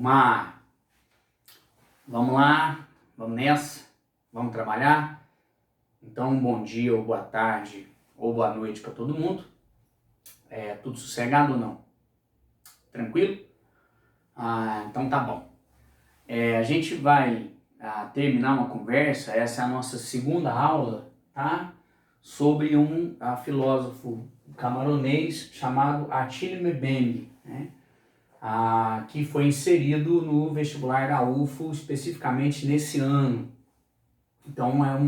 Turma, vamos lá, vamos nessa, vamos trabalhar. Então, bom dia, ou boa tarde, ou boa noite para todo mundo. Tudo sossegado ou não? Tranquilo? Então tá bom. A gente vai terminar uma conversa, essa é a nossa segunda aula, tá? Sobre um filósofo camaronês chamado Attila Mbembe, né? Que foi inserido no vestibular da UFO especificamente nesse ano. Então é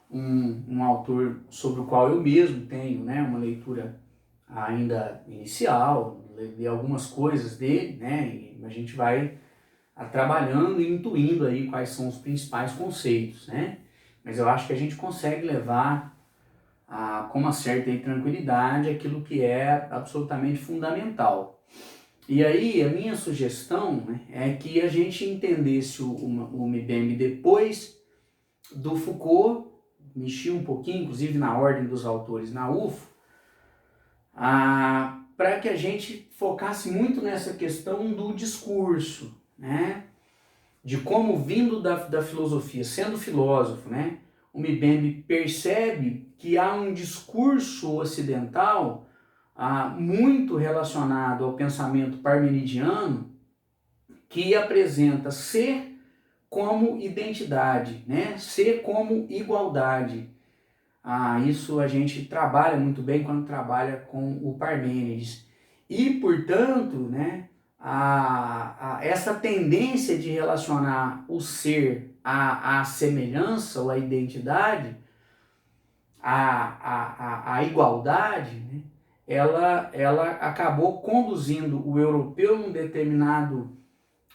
um autor sobre o qual eu mesmo tenho, né, uma leitura ainda inicial, li algumas coisas dele, né, e a gente vai trabalhando e intuindo aí quais são os principais conceitos, né, mas eu acho que a gente consegue levar com uma certa tranquilidade aquilo que é absolutamente fundamental. E aí a minha sugestão, né, é que a gente entendesse o Mbembe depois do Foucault, mexi um pouquinho, inclusive na ordem dos autores na UFO, para que a gente focasse muito nessa questão do discurso, né? De como, vindo da filosofia, sendo filósofo, né, o Mbembe percebe que há um discurso ocidental muito relacionado ao pensamento parmenidiano que apresenta ser como identidade, né? Ser como igualdade. Isso a gente trabalha muito bem quando trabalha com o Parmênides. E, portanto, né, essa tendência de relacionar o ser à semelhança ou à identidade, à igualdade, né, ela acabou conduzindo o europeu num determinado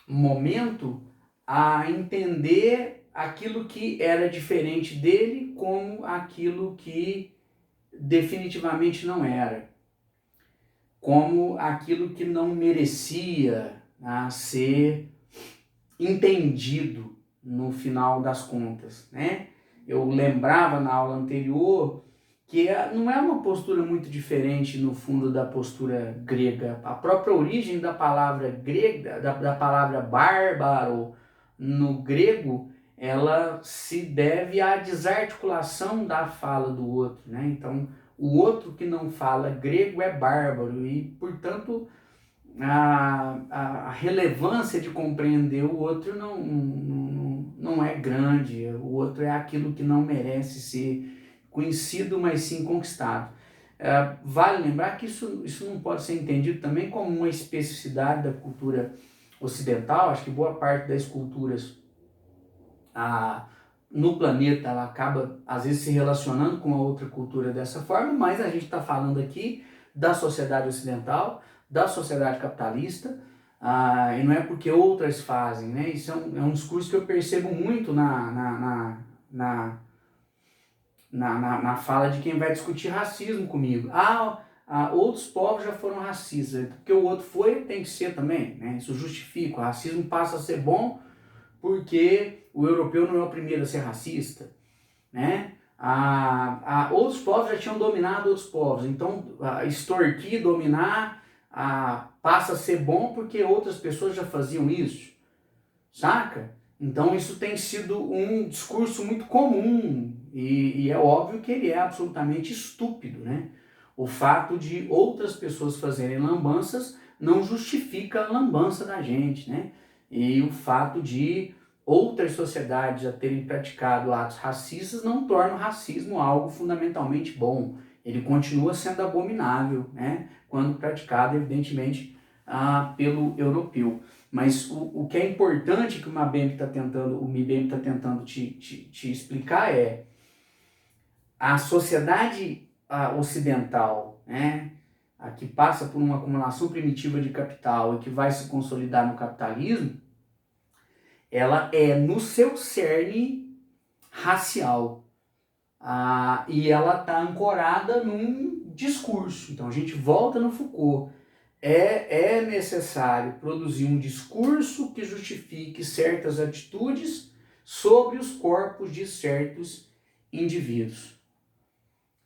momento a entender aquilo que era diferente dele como aquilo que definitivamente não era, como aquilo que não merecia ser entendido no final das contas, né? Eu lembrava na aula anterior que não é uma postura muito diferente no fundo da postura grega. A própria origem da palavra grega, da palavra bárbaro no grego, ela se deve à desarticulação da fala do outro, né? Então, o outro que não fala grego é bárbaro e, portanto, a relevância de compreender o outro não é grande. O outro é aquilo que não merece ser conhecido, mas sim conquistado. Vale lembrar que isso não pode ser entendido também como uma especificidade da cultura ocidental. Acho que boa parte das culturas no planeta ela acaba às vezes se relacionando com a outra cultura dessa forma, mas a gente está falando aqui da sociedade ocidental, da sociedade capitalista, e não é porque outras fazem, né? Isso é um discurso que eu percebo muito na fala de quem vai discutir racismo comigo. Outros povos já foram racistas, porque o outro foi, tem que ser também, né? Isso justifica, o racismo passa a ser bom porque o europeu não é o primeiro a ser racista, né? Outros povos já tinham dominado outros povos, então extorquir, dominar, passa a ser bom porque outras pessoas já faziam isso, saca? Então isso tem sido um discurso muito comum e é óbvio que ele é absolutamente estúpido, né? O fato de outras pessoas fazerem lambanças não justifica a lambança da gente, né? E o fato de outras sociedades já terem praticado atos racistas não torna o racismo algo fundamentalmente bom. Ele continua sendo abominável, né? Quando praticado, evidentemente, pelo europeu. Mas o que é importante que o Mbembe está tentando te explicar é a sociedade ocidental, né? Que passa por uma acumulação primitiva de capital e que vai se consolidar no capitalismo, ela é no seu cerne racial e ela está ancorada num discurso. Então a gente volta no Foucault. É necessário produzir um discurso que justifique certas atitudes sobre os corpos de certos indivíduos.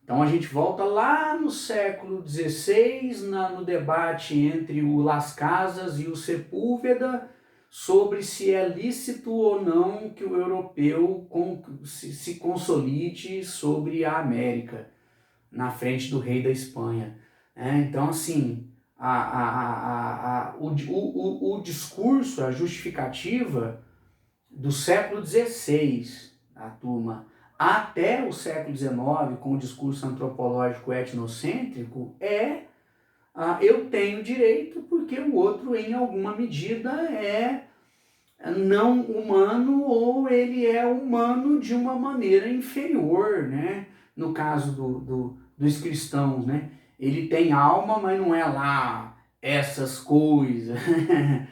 Então a gente volta lá no século XVI, no debate entre o Las Casas e o Sepúlveda, sobre se é lícito ou não que o europeu se consolide sobre a América, na frente do rei da Espanha. Então, assim, o discurso, a justificativa do século XVI, a turma, até o século XIX, com o discurso antropológico etnocêntrico, eu tenho direito porque o outro, em alguma medida, é não humano ou ele é humano de uma maneira inferior, né? No caso dos cristãos, né? Ele tem alma, mas não é lá essas coisas,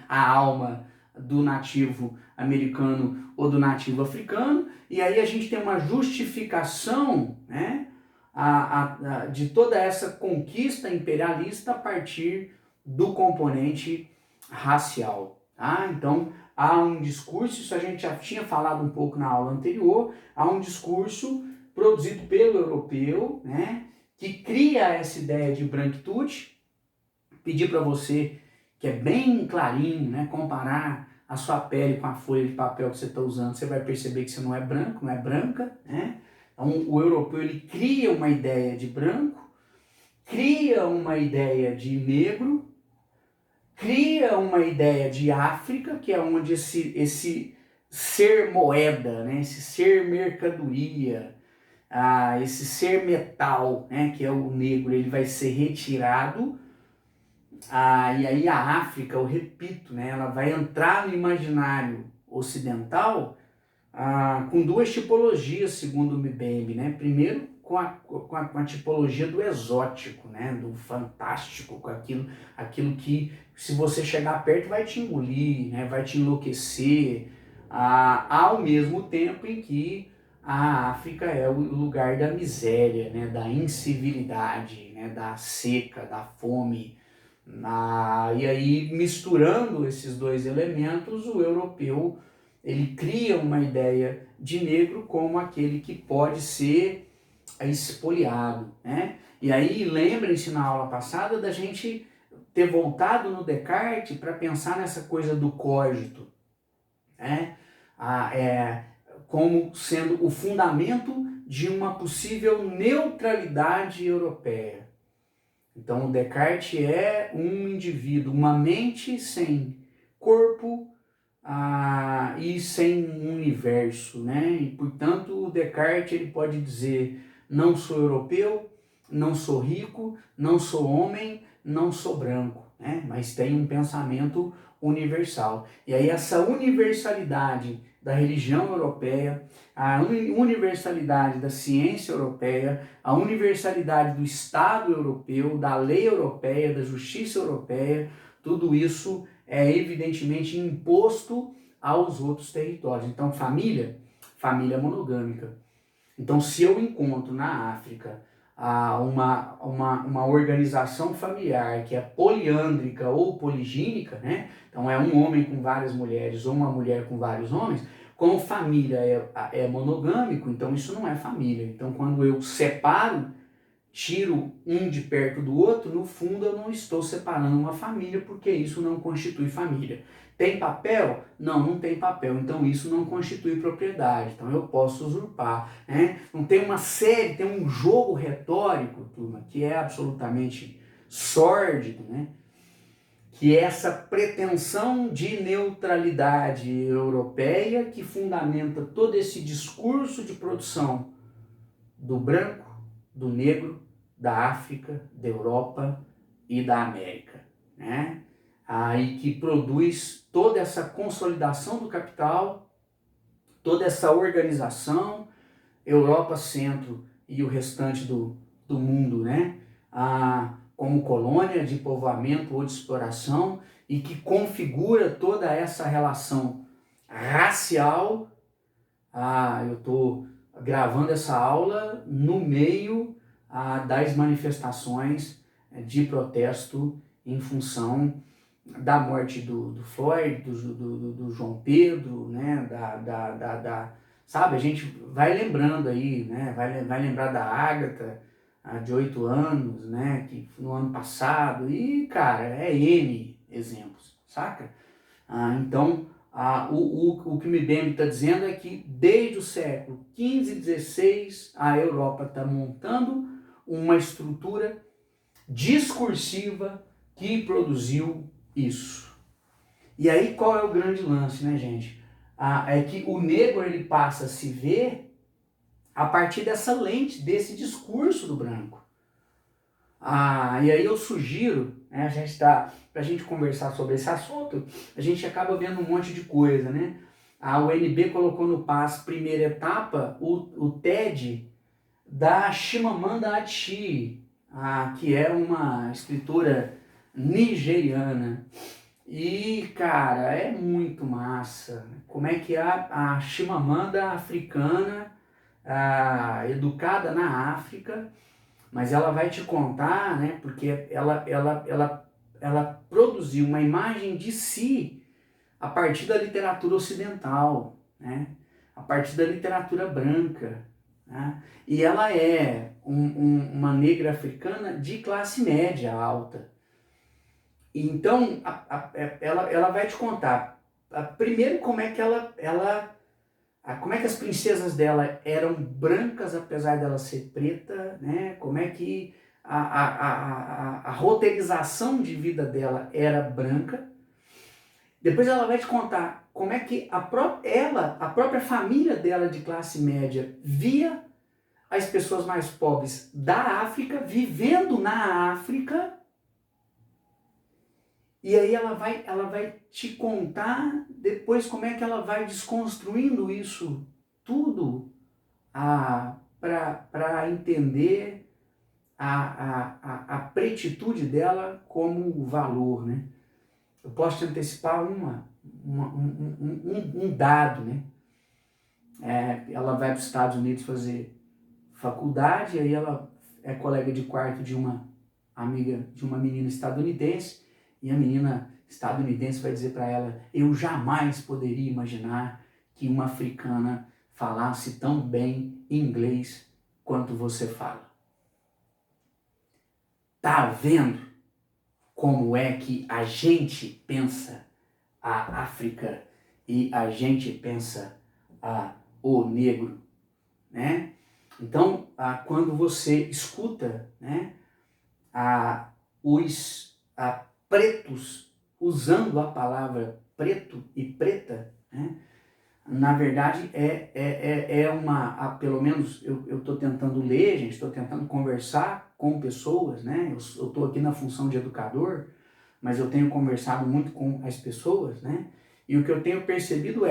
a alma do nativo americano ou do nativo africano, e aí a gente tem uma justificação, né, de toda essa conquista imperialista a partir do componente racial. Tá? Então, há um discurso, isso a gente já tinha falado um pouco na aula anterior, há um discurso produzido pelo europeu, né, que cria essa ideia de branquitude. Pedir para você, que é bem clarinho, né, comparar a sua pele com a folha de papel que você está usando, você vai perceber que você não é branco, não é branca, né? Então, o europeu, ele cria uma ideia de branco, cria uma ideia de negro, cria uma ideia de África, que é onde esse ser moeda, né, esse ser mercadoria, esse ser metal, né, que é o negro, ele vai ser retirado. E aí a África, eu repito, né, ela vai entrar no imaginário ocidental com duas tipologias, segundo o Mbembe, né? Primeiro, com a tipologia do exótico, né? Do fantástico, com aquilo que, se você chegar perto, vai te engolir, né? Vai te enlouquecer, ao mesmo tempo em que a África é o lugar da miséria, né? Da incivilidade, né? Da seca, da fome. E aí, misturando esses dois elementos, o europeu ele cria uma ideia de negro como aquele que pode ser expoliado, né? E aí, lembrem-se na aula passada da gente ter voltado no Descartes para pensar nessa coisa do cogito, né? Como sendo o fundamento de uma possível neutralidade europeia. Então, o Descartes é um indivíduo, uma mente sem corpo e sem universo, né? E, portanto, o Descartes ele pode dizer: não sou europeu, não sou rico, não sou homem, não sou branco, né? Mas tem um pensamento universal. E aí essa universalidade da religião europeia, a universalidade da ciência europeia, a universalidade do Estado europeu, da lei europeia, da justiça europeia, tudo isso é evidentemente imposto aos outros territórios. Então, família monogâmica. Então, se eu encontro na África uma organização familiar que é poliândrica ou poligínica, né? Então é um homem com várias mulheres ou uma mulher com vários homens, como família é monogâmico, então isso não é família. Então, quando eu separo, tiro um de perto do outro, no fundo eu não estou separando uma família, porque isso não constitui família. Tem papel? Não, não tem papel, então isso não constitui propriedade, então eu posso usurpar, né? Não tem uma série, tem um jogo retórico, turma, que é absolutamente sórdido, né? Que é essa pretensão de neutralidade europeia que fundamenta todo esse discurso de produção do branco, do negro, da África, da Europa e da América, né? E que produz toda essa consolidação do capital, toda essa organização, Europa, Centro e o restante do mundo, né? Como colônia de povoamento ou de exploração, e que configura toda essa relação racial. Eu estou gravando essa aula no meio das manifestações de protesto em função da morte do Floyd, do João Pedro, né? Sabe, a gente vai lembrando aí, né? Vai lembrar da Ágata, de 8 anos, né? Que no ano passado, e cara, é N exemplos, saca? Então, o que o Mbembe está dizendo é que desde o século XV e XVI a Europa está montando uma estrutura discursiva que produziu isso. E aí qual é o grande lance, né, gente? É que o negro ele passa a se ver a partir dessa lente, desse discurso do branco. E aí eu sugiro, né, pra gente conversar sobre esse assunto, a gente acaba vendo um monte de coisa, né? A UNB colocou no PAS, primeira etapa, o TED da Chimamanda Adichie, que é uma escritora nigeriana. E, cara, é muito massa. Como é que a Chimamanda africana, educada na África, mas ela vai te contar, né, porque ela produziu uma imagem de si a partir da literatura ocidental, né, a partir da literatura branca, né, e ela é uma negra africana de classe média alta. Então, ela vai te contar, primeiro, como é que como é que as princesas dela eram brancas, apesar dela ser preta, né? Como é que a roteirização de vida dela era branca. Depois ela vai te contar como é que a própria família dela de classe média via as pessoas mais pobres da África, vivendo na África. E aí ela vai te contar depois como é que ela vai desconstruindo isso tudo para entender a pretitude dela como valor, né? Eu posso te antecipar um dado, né? Ela vai para os Estados Unidos fazer faculdade, aí ela é colega de quarto de uma amiga, de uma menina estadunidense, e a menina estadunidense vai dizer para ela: eu jamais poderia imaginar que uma africana falasse tão bem inglês quanto você fala. Tá vendo como é que a gente pensa a África e a gente pensa o negro, né? Então, quando você escuta, né, os pretos usando a palavra preto e preta, né, na verdade pelo menos eu estou tentando ler, gente, estou tentando conversar com pessoas, né, eu estou aqui na função de educador, mas eu tenho conversado muito com as pessoas, né, e o que eu tenho percebido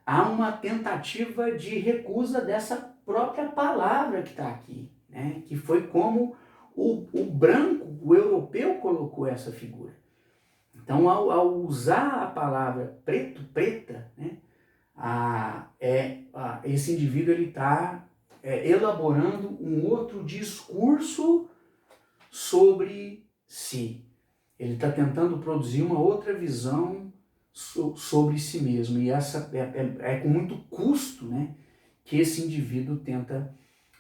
há uma tentativa de recusa dessa própria palavra que está aqui, né, que foi como o branco, o europeu colocou essa figura. Então, ao usar a palavra preto, preta, né, esse indivíduo está elaborando um outro discurso sobre si. Ele está tentando produzir uma outra visão sobre si mesmo. E essa é com muito custo, né, que esse indivíduo tenta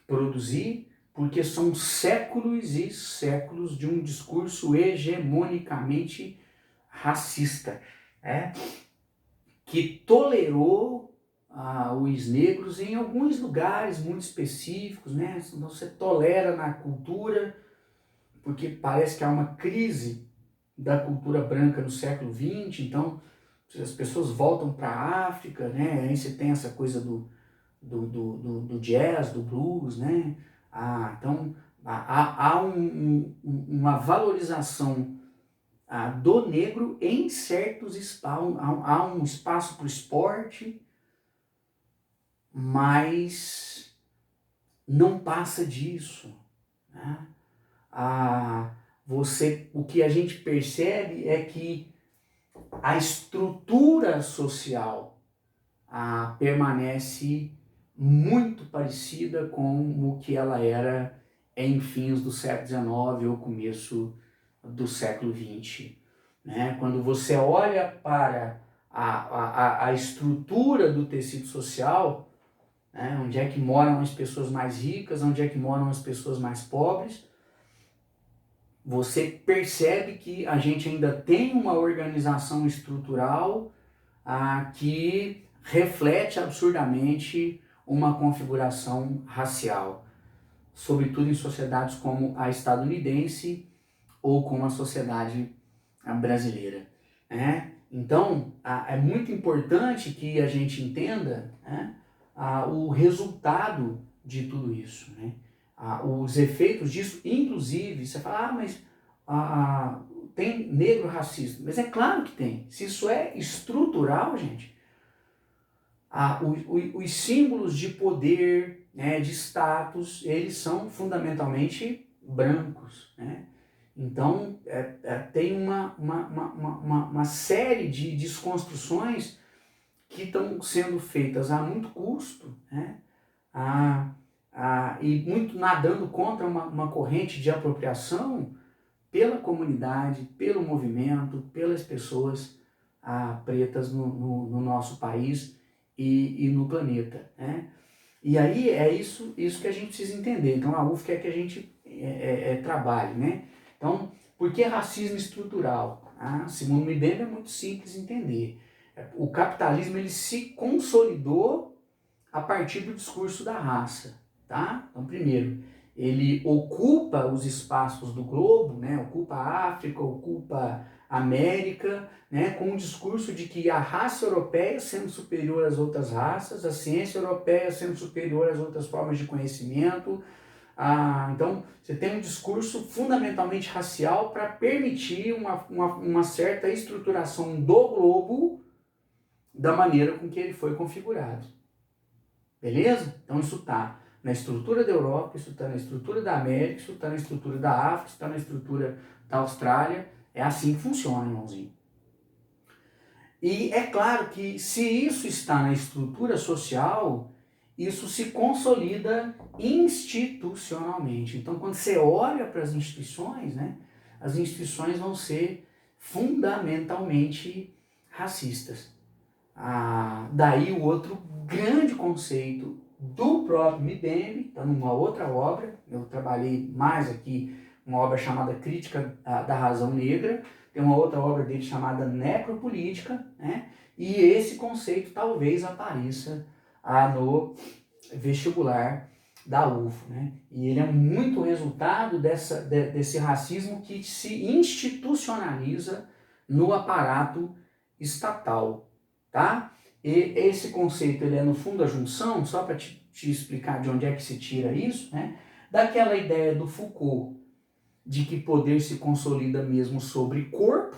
produzir, porque são séculos e séculos de um discurso hegemonicamente racista, né, que tolerou os negros em alguns lugares muito específicos, né? Você tolera na cultura, porque parece que há uma crise da cultura branca no século XX, então as pessoas voltam para a África, né? Aí você tem essa coisa do jazz, do blues, né? Então há uma valorização do negro em certos espaços, há um espaço para o esporte, mas não passa disso, né? O que a gente percebe é que a estrutura social permanece muito parecida com o que ela era em fins do século XIX ou começo do século XX. Né? Quando você olha para a estrutura do tecido social, né? Onde é que moram as pessoas mais ricas, onde é que moram as pessoas mais pobres, você percebe que a gente ainda tem uma organização estrutural que reflete absurdamente uma configuração racial, sobretudo em sociedades como a estadunidense ou como a sociedade brasileira, né? Então, é muito importante que a gente entenda, né, o resultado de tudo isso, né? Os efeitos disso, inclusive, você fala, mas tem negro racista. Mas é claro que tem. Se isso é estrutural, gente, os símbolos de poder, né, de status, eles são fundamentalmente brancos, né? Então, tem uma série de desconstruções que estão sendo feitas a muito custo, né? E muito nadando contra uma corrente de apropriação pela comunidade, pelo movimento, pelas pessoas pretas no nosso país e no planeta, né? E aí é isso que a gente precisa entender. Então a UF quer que a gente trabalhe, né? Então, por que racismo estrutural? Segundo Mbembe, é muito simples entender. O capitalismo ele se consolidou a partir do discurso da raça, tá? Então, primeiro, ele ocupa os espaços do globo, né? Ocupa a África, ocupa a América, né? Com o discurso de que a raça europeia sendo superior às outras raças, a ciência europeia sendo superior às outras formas de conhecimento. Então, você tem um discurso fundamentalmente racial para permitir uma certa estruturação do globo da maneira com que ele foi configurado. Beleza? Então isso está na estrutura da Europa, isso está na estrutura da América, isso está na estrutura da África, isso está na estrutura da Austrália. É assim que funciona, irmãozinho. E é claro que se isso está na estrutura social, isso se consolida institucionalmente. Então, quando você olha para as instituições, né, as instituições vão ser fundamentalmente racistas. Daí o outro grande conceito do próprio Mbembe, está numa outra obra, eu trabalhei mais aqui, uma obra chamada Crítica da Razão Negra, tem uma outra obra dele chamada Necropolítica, né? E esse conceito talvez apareça no vestibular da UFO, né? E ele é muito resultado desse racismo que se institucionaliza no aparato estatal, tá? E esse conceito ele é no fundo a junção, só para te explicar de onde é que se tira isso, né? Daquela ideia do Foucault de que poder se consolida mesmo sobre corpo,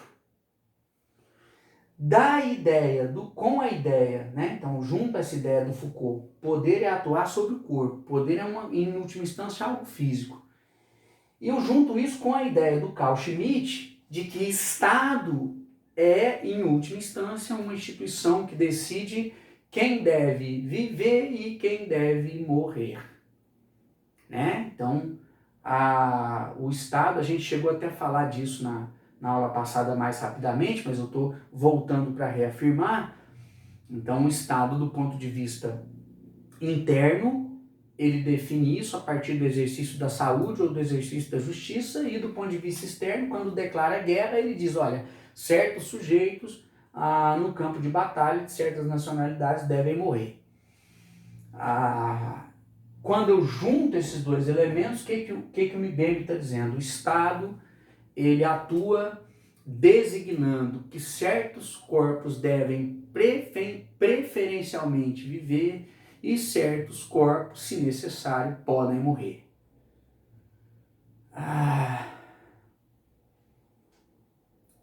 da ideia, com a ideia, né? Então, junto a essa ideia do Foucault, poder é atuar sobre o corpo, poder é, em última instância, algo físico. E eu junto isso com a ideia do Carl Schmitt de que Estado é, em última instância, uma instituição que decide quem deve viver e quem deve morrer, né? Então, o Estado, a gente chegou até a falar disso na aula passada mais rapidamente, mas eu estou voltando para reafirmar. Então, o Estado, do ponto de vista interno, ele define isso a partir do exercício da saúde ou do exercício da justiça, e do ponto de vista externo, quando declara guerra, ele diz, olha, certos sujeitos no campo de batalha de certas nacionalidades devem morrer. Quando eu junto esses dois elementos, o que o Mbembe está dizendo? O Estado, ele atua designando que certos corpos devem preferencialmente viver e certos corpos, se necessário, podem morrer.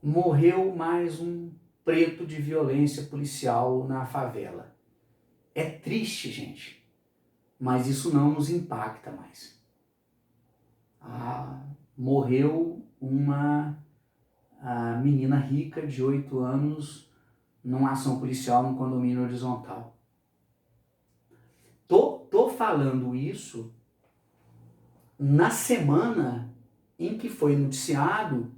Morreu mais um preto de violência policial na favela. É triste, gente, mas isso não nos impacta mais. Morreu uma menina rica de 8 anos numa ação policial num condomínio horizontal. Tô falando isso na semana em que foi noticiado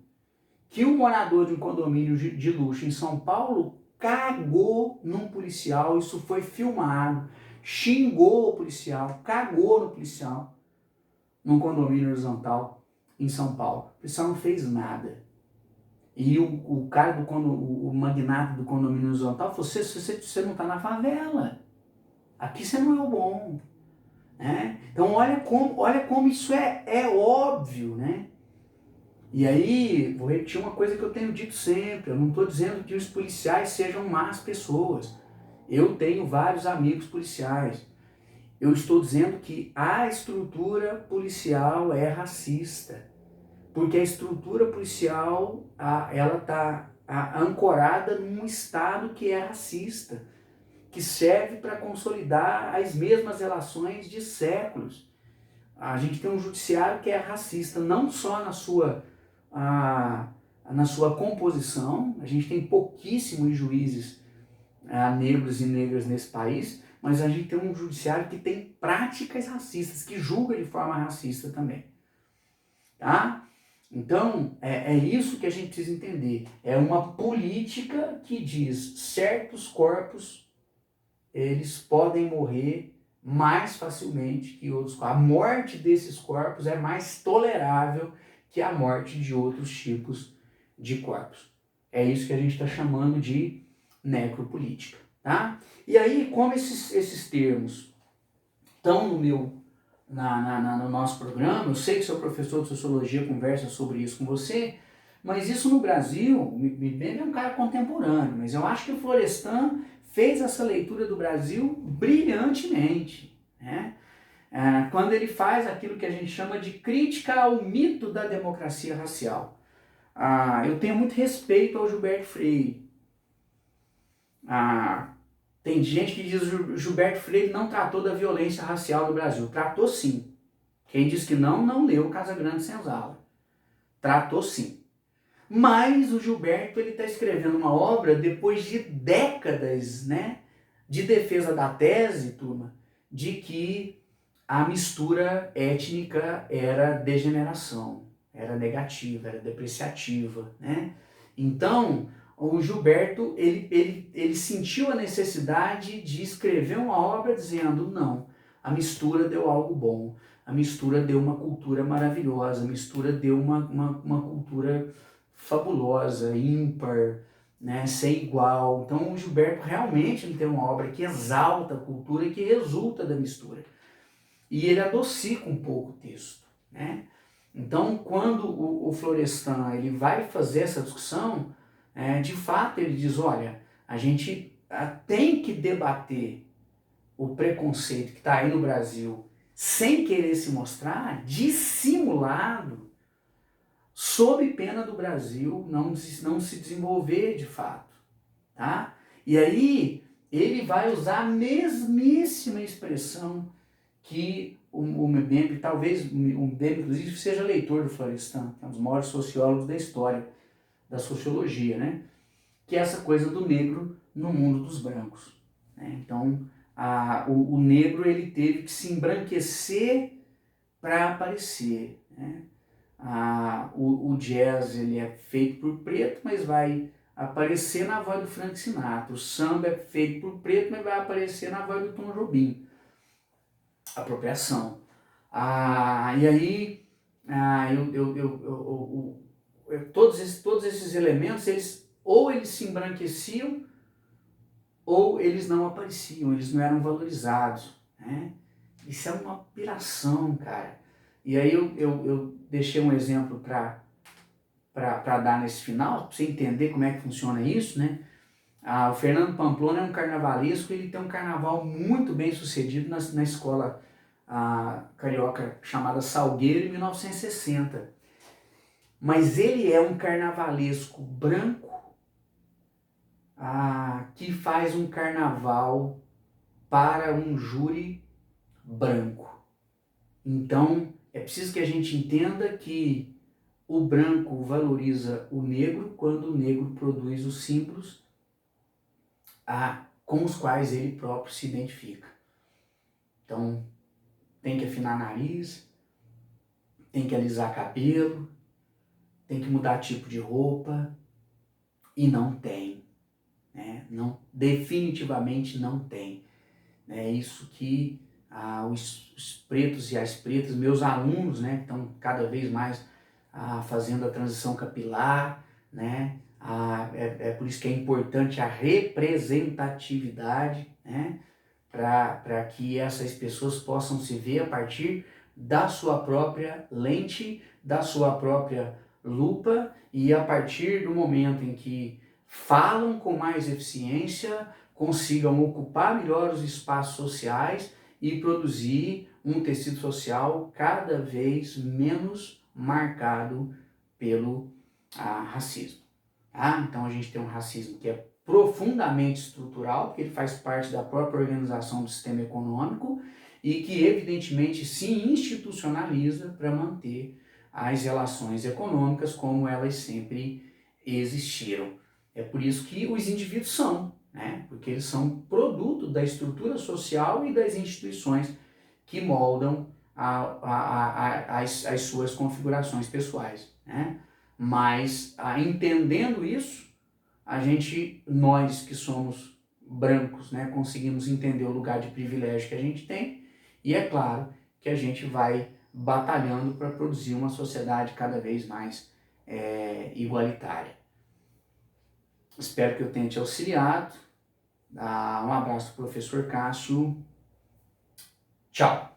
que um morador de um condomínio de luxo em São Paulo cagou num policial, isso foi filmado, xingou o policial, cagou no policial, num condomínio horizontal. em São Paulo. O policial não fez nada. E o cara o magnata do condomínio horizontal falou, você não está na favela. Aqui você não é o bom. Né? Então olha como isso é óbvio, né? E aí, vou repetir uma coisa que eu tenho dito sempre, eu não estou dizendo que os policiais sejam más pessoas. Eu tenho vários amigos policiais. Eu estou dizendo que a estrutura policial é racista. Porque a estrutura policial, ela está ancorada num Estado que é racista, que serve para consolidar as mesmas relações de séculos. A gente tem um judiciário que é racista, não só na sua composição, a gente tem pouquíssimos juízes negros e negras nesse país, mas a gente tem um judiciário que tem práticas racistas, que julga de forma racista também. Tá? Então, é isso que a gente precisa entender. É uma política que diz certos corpos, eles podem morrer mais facilmente que outros corpos. A morte desses corpos é mais tolerável que a morte de outros tipos de corpos. É isso que a gente está chamando de necropolítica. Tá? E aí, como esses termos estão no nosso programa, eu sei que seu professor de sociologia conversa sobre isso com você, mas isso no Brasil, o Mbembe é um cara contemporâneo, mas eu acho que o Florestan fez essa leitura do Brasil brilhantemente, né? Quando ele faz aquilo que a gente chama de crítica ao mito da democracia racial. Eu tenho muito respeito ao Gilberto Freire. Tem gente que diz que Gilberto Freire não tratou da violência racial no Brasil. Tratou sim. Quem diz que não leu Casagrande Senzala. Tratou sim. Mas o Gilberto está escrevendo uma obra depois de décadas, né, de defesa da tese, turma, de que a mistura étnica era degeneração, era negativa, era depreciativa. Né? Então, o Gilberto ele sentiu a necessidade de escrever uma obra dizendo, não, a mistura deu algo bom, a mistura deu uma cultura maravilhosa, a mistura deu uma cultura fabulosa, ímpar, né, sem igual. Então o Gilberto realmente ele tem uma obra que exalta a cultura e que resulta da mistura. E ele adocica um pouco o texto. Né? Então quando o Florestan ele vai fazer essa discussão, de fato ele diz, olha, a gente tem que debater o preconceito que está aí no Brasil sem querer se mostrar, dissimulado, sob pena do Brasil não se desenvolver de fato. Tá? E aí ele vai usar a mesmíssima expressão que o Mbembe, talvez o Mbembe inclusive seja leitor do Florestan, que é um dos maiores sociólogos da história da sociologia, né? Que é essa coisa do negro no mundo dos brancos. Né? Então o negro ele teve que se embranquecer para aparecer. Né? O jazz ele é feito por preto, mas vai aparecer na voz do Frank Sinatra. O samba é feito por preto, mas vai aparecer na voz do Tom Jobim. Apropriação. E aí, todos esses elementos, eles se embranqueciam, ou eles não apareciam, eles não eram valorizados. Né? Isso é uma piração, cara. E aí eu deixei um exemplo para dar nesse final, para você entender como é que funciona isso, né? O Fernando Pamplona é um carnavalesco, ele tem um carnaval muito bem sucedido na escola carioca chamada Salgueiro, em 1960. Mas ele é um carnavalesco branco que faz um carnaval para um júri branco. Então, é preciso que a gente entenda que o branco valoriza o negro quando o negro produz os símbolos com os quais ele próprio se identifica. Então, tem que afinar nariz, tem que alisar cabelo, tem que mudar tipo de roupa, e não tem. Né? Não, definitivamente não tem. É isso que os pretos e as pretas, meus alunos, né, que estão cada vez mais fazendo a transição capilar, né? É por isso que é importante a representatividade, né? Para que essas pessoas possam se ver a partir da sua própria lente, da sua própria lupa, e a partir do momento em que falam com mais eficiência, consigam ocupar melhor os espaços sociais e produzir um tecido social cada vez menos marcado pelo racismo. Tá? Então a gente tem um racismo que é profundamente estrutural, porque ele faz parte da própria organização do sistema econômico e que evidentemente se institucionaliza para manter as relações econômicas como elas sempre existiram. É por isso que os indivíduos são, né? Porque eles são produto da estrutura social e das instituições que moldam as suas configurações pessoais, né? Mas, entendendo isso, nós que somos brancos, né, conseguimos entender o lugar de privilégio que a gente tem, e é claro que a gente vai batalhando para produzir uma sociedade cada vez mais igualitária. Espero que eu tenha te auxiliado. Um abraço do professor Cássio. Tchau!